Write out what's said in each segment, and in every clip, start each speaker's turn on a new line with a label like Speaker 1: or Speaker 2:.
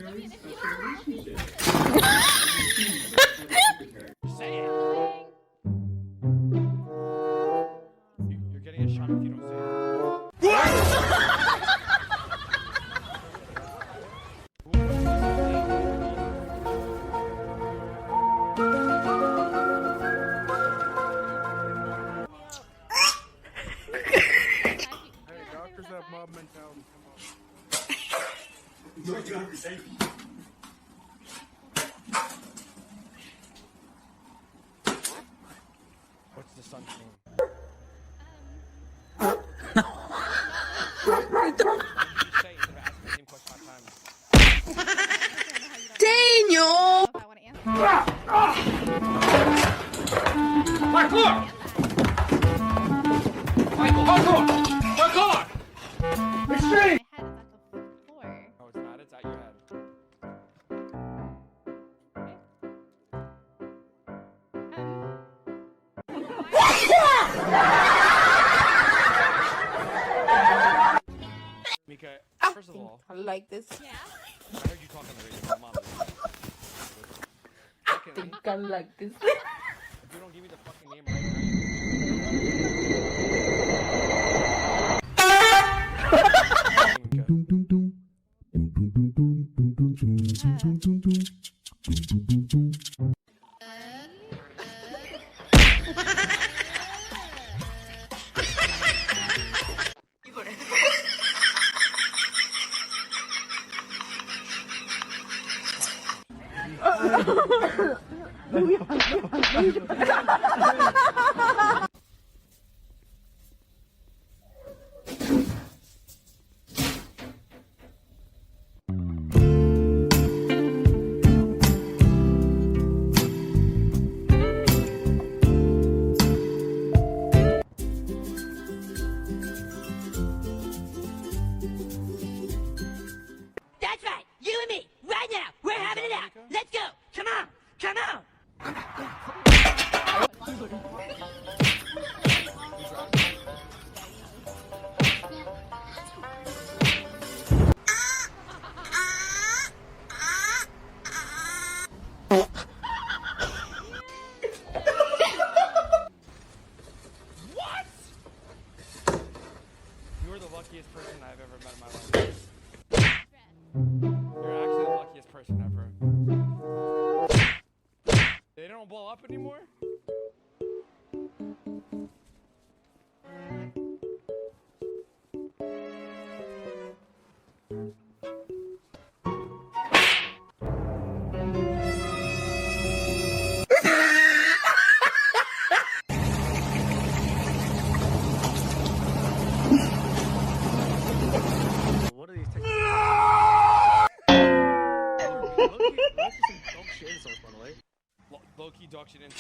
Speaker 1: Say it. You're getting a shot if you don't say it.
Speaker 2: Hey, doctors have mob mentality.
Speaker 1: What's the son's name? Say it instead of asking the same question 5 times.
Speaker 3: Daniel!
Speaker 4: I want to answer.
Speaker 5: Parkour! Michael, parkour! Parkour! Extreme!
Speaker 4: My head is at the floor.
Speaker 1: No, it's not. It's at your head. Mika, first of all,
Speaker 3: I like this.
Speaker 4: Yeah.
Speaker 1: I heard you talk on the radio. Come on.
Speaker 3: I
Speaker 1: Secondly,
Speaker 3: think I like this.
Speaker 1: if you don't give me the fucking name right now,
Speaker 6: That's right. You and me, right now. We're having it out. Let's go. Come on. Come on.
Speaker 1: What? You're the luckiest person I've ever met in my life. You're actually the luckiest person ever. They don't blow up anymore?
Speaker 7: What are these techniques? Dog shit insults, by the way.
Speaker 1: Low-key dog shit in.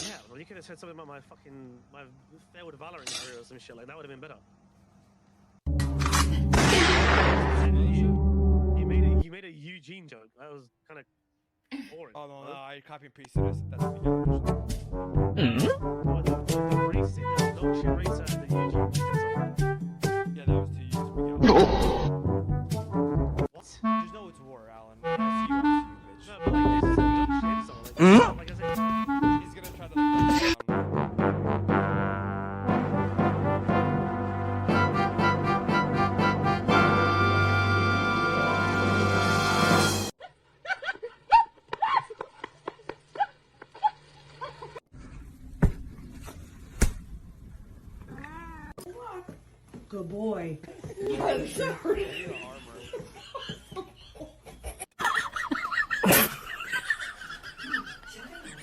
Speaker 7: Yeah, well, you could have said something about my failed Valorant career or some shit like that. Would have been better. You made a Eugene joke. That was kind of boring.
Speaker 1: Oh no, I copy and pasted this. That's the beginning.
Speaker 7: What, the racist dog shit racer and the Eugene insult.
Speaker 1: Yeah, that was 2 years ago.
Speaker 7: What?
Speaker 1: Just know it's war, Alan. I see you, bitch.
Speaker 7: No, but like this is a dog shit insult. Like I said,
Speaker 1: He's gonna try to like knock
Speaker 3: Good boy.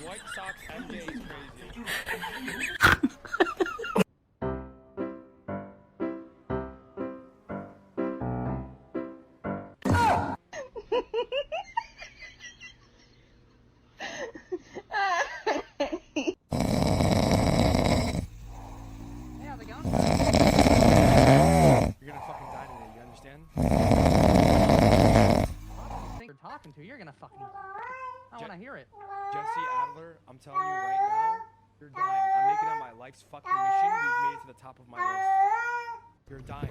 Speaker 1: White Sox MJ is crazy. You're gonna fucking die today, you understand?
Speaker 8: You're talking to, you're gonna fucking. I wanna hear it.
Speaker 1: Jesse Adler, I'm telling you right now, you're dying. I'm making it my life's fucking mission. You've made it to the top of my list. You're dying.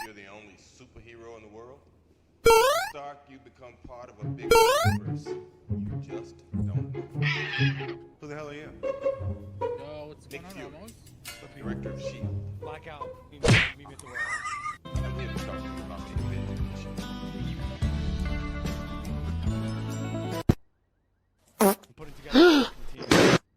Speaker 5: You're the only superhero in the world. Stark, you become part of a bigger universe. You just don't know. Who the hell are you?
Speaker 2: Yo, what's
Speaker 5: Nick
Speaker 2: going on,
Speaker 5: Fury,
Speaker 2: Ramos?
Speaker 5: the director of S.H.I.E.L.D.
Speaker 1: Blackout. Meet me at the warehouse.